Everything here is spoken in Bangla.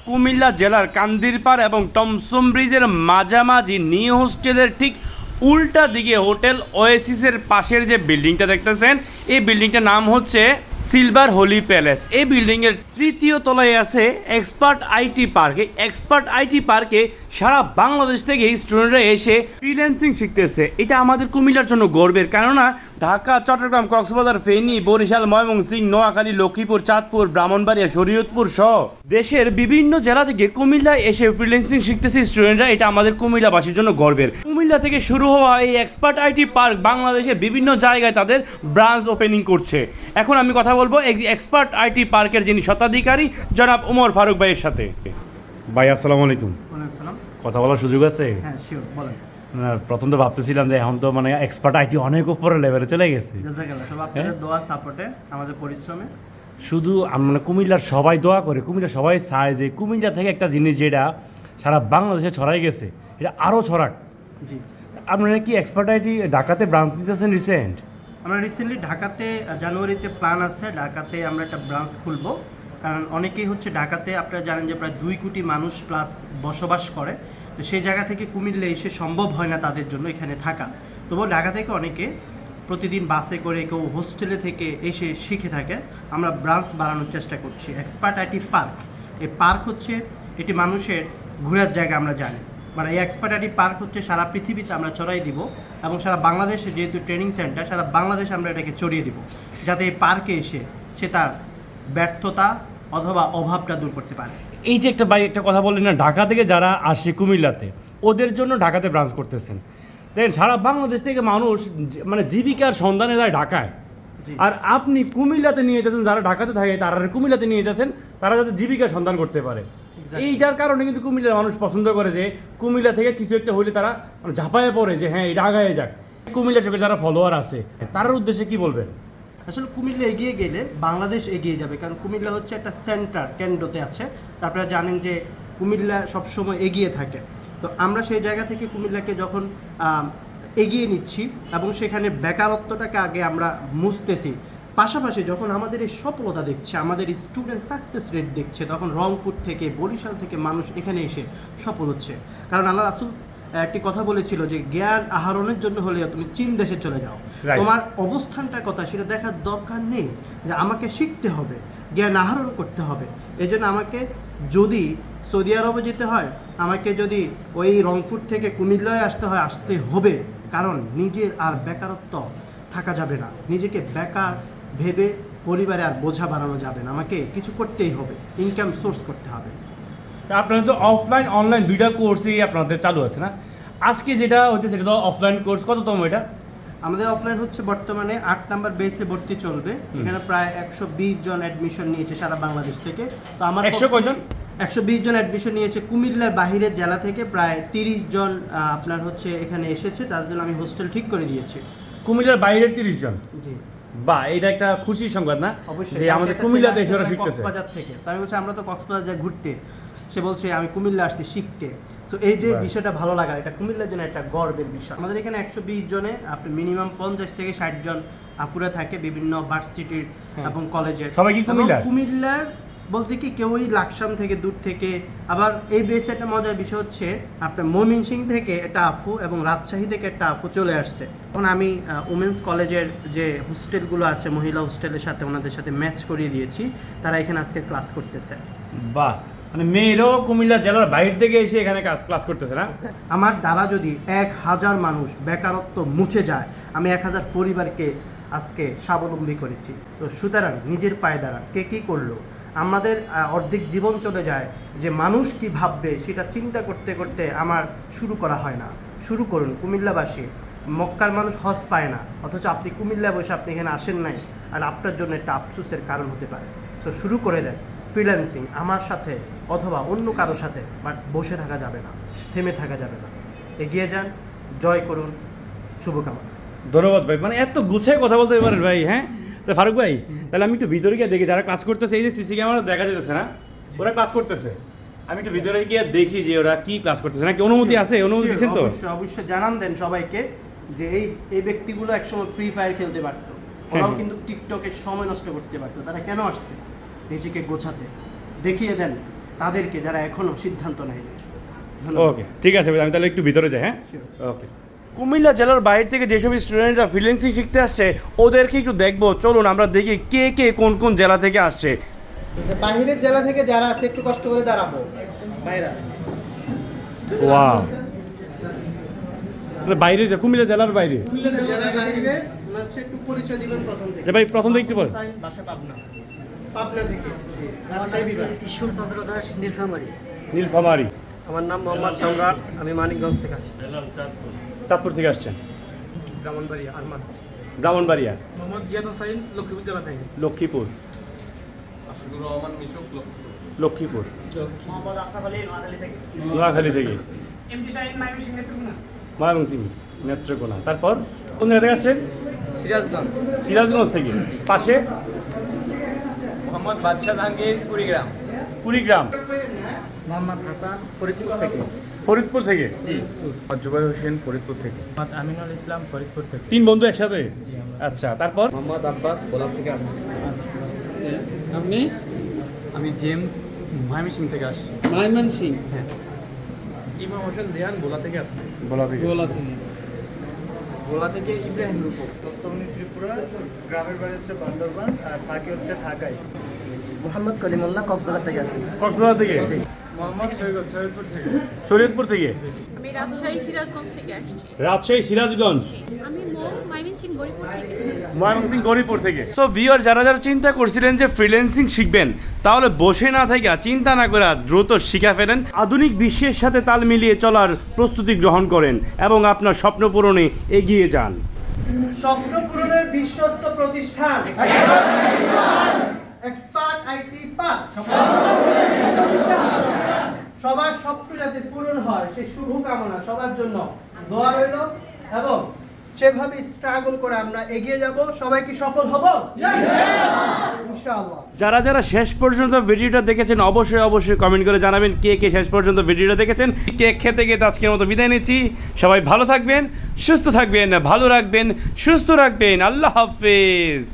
কুমিল্লা জেলার কান্দিরপাড় এবং টমসম ব্রিজের মাঝামাঝি নিউ হোস্টেলের ঠিক উল্টা দিকে হোটেল ওয়েসিসের পাশের যে বিল্ডিংটা দেখতেছেন, এই বিল্ডিংটার নাম হচ্ছে সিলভার হোলি প্যালেস। এই বিল্ডিংয়ের তৃতীয় তলায় আছে এক্সপার্ট আইটি পার্ক। এই এক্সপার্ট আইটি পার্কে সারা বাংলাদেশ থেকে স্টুডেন্টরা এসে ফ্রিল্যান্সিং শিখতেছে। এটা আমাদের কুমিল্লার জন্য গর্বের, কেননা ঢাকা, চট্টগ্রাম, কক্সবাজার, ফেনী, বরিশাল, ময়মনসিংহ, নোয়াখালী, লক্ষ্মীপুর, চাঁদপুর, ব্রাহ্মণবাড়িয়া, শরীয়তপুর সহ দেশের বিভিন্ন জেলা থেকে কুমিল্লায় এসে ফ্রিল্যান্সিং শিখতেছে স্টুডেন্টরা। এটা আমাদের কুমিল্লাবাসীর জন্য গর্বের। কুমিল্লা থেকে শুরু হওয়া এই এক্সপার্ট আইটি পার্ক বাংলাদেশের বিভিন্ন জায়গায় তাদের ব্রাঞ্চ ওপেনিং করছে। এখন আমি কথা বলবো এক্সপার্ট আইটি পার্কের যিনি স্বত্বাধিকারী জনাব ওমর ফারুক ভাইয়ের সাথে। ভাই আসসালামু আলাইকুম। কথা বলার সুযোগ আছে? হ্যাঁ, শিওর, বলেন। প্রথম তো ভাবতেছিলাম যে এখন তো মানে এক্সপার্ট আইটি অনেক উপরে লেভেলে চলে গেছে। জাযাকাল্লাহ, সব আপনাদের দোয়া সাপোর্টে, আমাদের পরিশ্রমে। শুধু মানে কুমিল্লার সবাই দোয়া করে, কুমিল্লার সবাই চায় যে কুমিল্লা থেকে একটা জিনিস যেটা সারা বাংলাদেশে ছড়াই গেছে এটা আরও ছড়াক। জি, আপনারা কি এক্সপার্ট আইটি ঢাকাতে ব্রাঞ্চ দিতেছেন রিসেন্ট? আমরা রিসেন্টলি ঢাকাতে জানুয়ারিতে প্ল্যান আছে, ঢাকাতে আমরা একটা ব্রাঞ্চ খুলবো। কারণ অনেকেই হচ্ছে ঢাকাতে, আপনারা জানেন যে প্রায় 2 কোটি মানুষ প্লাস বসবাস করে। তো সেই জায়গা থেকে কুমিল্লা এসে সম্ভব হয় না তাদের জন্য এখানে থাকা। তবুও ঢাকা থেকে অনেকে প্রতিদিন বাসে করে, কেউ হোস্টেলে থেকে এসে শিখে থাকে। আমরা ব্রাঞ্চ বাড়ানোর চেষ্টা করছি। এক্সপার্ট আইটি পার্ক, এই পার্ক হচ্ছে এটি মানুষের ঘোরার জায়গা। আমরা জানি মানে এই এক্সপার্ট আইটি পার্ক হচ্ছে সারা পৃথিবীতে আমরা ছড়াই দিব, এবং সারা বাংলাদেশে যেহেতু ট্রেনিং সেন্টার, সারা বাংলাদেশে আমরা এটাকে ছড়িয়ে দিব, যাতে এই পার্কে এসে সে তার ব্যর্থতা অথবা অভাবটা দূর করতে পারে। এই যে একটা কথা বললেন না, ঢাকা থেকে যারা আসে কুমিল্লাতে, ওদের জন্য ঢাকাতে ব্রাঞ্চ করতেছেন। দেখেন সারা বাংলাদেশ থেকে মানুষ মানে জীবিকার সন্ধানে যায় ঢাকায়, আর আপনি কুমিল্লাতে নিয়ে যেতেছেন। যারা ঢাকাতে থাকে তারা কুমিল্লাতে নিয়ে যেতেছেন, তারা যাতে জীবিকার সন্ধান করতে পারে। এইটার কারণে কিন্তু কুমিল্লার মানুষ পছন্দ করে যে কুমিল্লা থেকে কিছু একটা হইলে তারা ঝাঁপায়ে পড়ে যে হ্যাঁ এটা আগায় যাক। কুমিল্লা চোখে যারা ফলোয়ার আছে তার উদ্দেশ্যে কি বলবেন? আসলে কুমিল্লা এগিয়ে গেলে বাংলাদেশ এগিয়ে যাবে, কারণ কুমিল্লা হচ্ছে একটা সেন্টার, কেন্দ্রতে আছে। আপনারা জানেন যে কুমিল্লা সবসময় এগিয়ে থাকে। তো আমরা সেই জায়গা থেকে কুমিল্লাকে যখন এগিয়ে নিচ্ছি এবং সেখানে বেকারত্বটাকে আগে আমরা মুছতেছি, পাশাপাশি যখন আমাদের এই সফলতা দেখছে, আমাদের স্টুডেন্ট সাকসেস রেট দেখছে, তখন রংপুর থেকে, বরিশাল থেকে মানুষ এখানে এসে সফল হচ্ছে। কারণ আল্লাহ রাসূল একটি কথা বলেছিল যে জ্ঞান আহরণের জন্য হলেও তুমি চীন দেশে চলে যাও। তোমার অবস্থানটার কথা সেটা দেখার দরকার নেই, যে আমাকে শিখতে হবে, জ্ঞান আহরণ করতে হবে। এই জন্য আমাকে যদি সৌদি আরবে যেতে হয়, আমাকে যদি ওই রংপুর থেকে কুমিল্লায় আসতে হয়, আসতে হবে। কারণ নিজের আর বেকারত্ব থাকা যাবে না, নিজেকে বেকার ভেবে পরিবারে আর বোঝা বাড়ানো যাবে না, আমাকে কিছু করতেই হবে, ইনকাম সোর্স করতে হবে। আপনাদের তো অফলাইন অনলাইন দুইটা কোর্সই আপনাদের চালু আছে না? আজকে যেটা হচ্ছে সেটা তো অফলাইন কোর্স, কততম এটা? আমাদের অফলাইন হচ্ছে বর্তমানে 8 নাম্বার বেসে ভর্তি চলবে। এখানে প্রায় 120 জন অ্যাডমিশন নিয়েছে সারা বাংলাদেশ থেকে। তো আমার 100 কয়জন? 120 জন অ্যাডমিশন নিয়েছে কুমিল্লার বাহিরের জেলা থেকে। প্রায় 30 জন আপনার হচ্ছে এখানে এসেছে, তাদের জন্য আমি হোস্টেল ঠিক করে দিয়েছি। কুমিল্লার বাইরের 30 জন? জি। বা এটা একটা খুশির সংবাদ না অবশ্যই, যে আমাদের কুমিল্লাতে এসে ওরা শিখতেছে। কক্সবাজার থেকে। তো আমি বলছি আমরা তো কক্সবাজার যাই ঘুরতে, সে বলছে আমি কুমিল্লা আসছি শিখতে। সো এই যে বিষয়টা ভালো লাগা, এটা কুমিল্লার জন্য একটা গর্বের বিষয়। আমাদের এখানে 120 জনে আপনি মিনিমাম 50 থেকে 60 জন আফুরা থাকে বিভিন্ন ভার্সিটির এবং কলেজের। সবাই কি কুমিল্লার বলতে কি কেউই লাকসাম থেকে, দূর থেকে। আবার এই বেসে একটা মজার বিষয় হচ্ছে আপনার ময়মনসিংহ থেকে একটা আফু এবং রাজশাহী থেকে একটা আফু চলে আসছে। এখন আমি উমেন্স কলেজের যে হোস্টেলগুলো আছে, মহিলা হোস্টেলের সাথে ওনাদের সাথে ম্যাচ করিয়ে দিয়েছি, তারা এখানে আজকে ক্লাস করতেছে। বাহ, মানে মেয়েরও কুমিল্লা জেলার বাইরে থেকে এসে এখানে ক্লাস করতেছে না? আমার দ্বারা যদি 1000 মানুষ বেকারত্ব মুছে যায়, আমি 1000 পরিবারকে আজকে স্বাবলম্বী করেছি। তো সুতরাং নিজের পায়ে দাঁড়ান। কে কী করলো, আমাদের অর্ধেক জীবন চলে যায় যে মানুষ কি ভাববে সেটা চিন্তা করতে করতে আমার শুরু করা হয় না। শুরু করুন কুমিল্লাবাসী। মক্কার মানুষ হজ পায় না, অথচ আপনি কুমিল্লা বসে আপনি এখানে আসেন নাই, আর আপনার জন্য একটা আফসোসের কারণ হতে পারে। তো শুরু করে দেন ফ্রিল্যান্সিং আমার সাথে অথবা অন্য কারোর সাথে, বাট বসে থাকা যাবে না, থেমে থাকা যাবে না। এগিয়ে যান, জয় করুন, শুভকামনা। ধন্যবাদ ভাই, মানে এত গুছায় কথা বলতে পারেন ভাই। হ্যাঁ, তো ফারুক ভাই, তাহলে আমি একটু ভিতরে গিয়ে দেখি যারা ক্লাস করতেছে। এই যে সিসি ক্যামেরা দেখা যেতেছে না, ওরা ক্লাস করতেছে, আমি একটু ভিতরে গিয়ে দেখি যে ওরা কি ক্লাস করতেছে। নাকি অনুমতি আছে? অনুমতি দিচ্ছেন তো? অবশ্যই জানান দেন সবাইকে যে এই ব্যক্তিগুলো একসময় ফ্রি ফায়ার খেলতে পারতো, ওরাও কিন্তু টিকটকে সময় নষ্ট করতে পারতো। তারা কেন আসছে? নিজেকে গোছাতে। দেখিয়ে দেন তাদেরকে যারা এখনো সিদ্ধান্ত নেয়নি। ধন্যবাদ। ওকে, ঠিক আছে ভাই, আমি তাহলে একটু ভিতরে যাই। হ্যাঁ, Sure. ওকে। কুমিল্লা জেলার বাইরে থেকে যেসব স্টুডেন্টরা ফ্রিল্যান্সিং শিখতে আসছে ওদেরকে একটু দেখবো, চলুন আমরা দেখি কে কে কোন কোন জেলা থেকে আসছে। বাহিরের জেলা থেকে যারা আছে একটু কষ্ট করে দাঁড়াবো বাইরা। ওয়াও, বাইরে যে কুমিল্লা জেলার বাইরে। জেলার বাইরে হচ্ছে একটু পরিচয় দিবেন প্রথম থেকে। ভাই প্রথম থেকে একটু বলেন। বাসা পাবনা। পাবনা থেকে রাজশাহী বিভাগ। ঈশ্বরচন্দ্র দাস, নীলফামারী। নীলফামারী। আমার নাম মোহাম্মদ সম্রাট, আমি মানিকগঞ্জ থেকে আসি। চাঁদপুর থেকে আসছেন। ব্রাহ্মণবাড়িয়া আরমান। ব্রাহ্মণবাড়িয়া। মোহাম্মদ জিয়াদ হোসাইন, লক্ষ্মীপুর জেলা থেকে। লক্ষ্মীপুর। লক্ষ্মীপুর। মোহাম্মদ আশরাফ আলী, নোয়াখালী থেকে। নোয়াখালী থেকে। এমডি শাহিন, ময়মনসিংহ, নেত্রকোনা। ময়মনসিংহ, নেত্রকোনা। তারপর কোন জায়গা থেকে আসছেন? সিরাজগঞ্জ। সিরাজগঞ্জ থেকে। পাশে মোহাম্মদ বাদশাহ জাহাঙ্গীর, কুড়িগ্রাম। কুড়িগ্রাম। মোহাম্মদ হাসান, ফরিদপুর থেকে। ফরিদপুর থেকে। জুবাই হোসেন ফরিদপুর থেকে। আমিনুল ইসলাম, ফরিদপুর থেকে। 3 বন্ধু একসাথে। আচ্ছা, তারপর মোহাম্মদ আব্বাস, গোলাপ থেকে আসছি। আপনি? আমি জেমস ময়মনসিং থেকে আসছি। ময়মনসিং। ইমাম হোসেন দেয়ান ভোলা থেকে আসছে। বলা থেকে। গোলা থেকে। গোলা থেকে ইব্রাহিম রূপক। সপ্তমী ত্রিপুরা, গ্রামের বাড়ি হচ্ছে বান্দরবান আর থাকি হচ্ছে ঢাকায়। মোহাম্মদ কলিমুল্লাহ, কক্সবাজার থেকে আসি। কক্সবাজার থেকে। মোহাম্মদ সৈয়দ শরীয়তপুর থেকে। শরীয়তপুর থেকে। আমি রাজশাহী সিরাজগঞ্জ থেকে আসছি। রাজশাহী, সিরাজগঞ্জ। আমি ময়মনসিংহ গরিপুর থেকে। ময়মনসিংহ, গৌরীপুর থেকে। সো ভিউয়ার, যারা যারা চিন্তা করছিলেন যে ফ্রিল্যান্সিং শিখবেন, তাহলে বসে না থেকে চিন্তা না করে দ্রুত শিখা ফেলেন। আধুনিক বিশ্বের সাথে তাল মিলিয়ে চলার প্রস্তুতি গ্রহণ করেন এবং আপনার স্বপ্ন পূরণে এগিয়ে যান। স্বপ্ন পূরণের বিশ্বস্ত প্রতিষ্ঠান এক্সপার্ট আইটি পার্ক। সবার স্বপ্ন যাতে পূরণ হয় সেই শুভকামনা সবার জন্য দোয়া রইল এবং সেভাবে স্ট্রাগল করে আমরা এগিয়ে যাব। সবাই কি সফল হব? ইনশাআল্লাহ। যারা যারা শেষ পর্যন্ত ভিডিওটা দেখেছেন অবশ্যই অবশ্যই কমেন্ট করে জানাবেন কে কে শেষ পর্যন্ত ভিডিওটা দেখেছেন। কেক খেতে খেতে আজকের মতো বিদায় নিচ্ছি। সবাই ভালো থাকবেন, সুস্থ থাকবেন, ভালো রাখবেন, সুস্থ রাখবেন। আল্লাহ হাফেজ।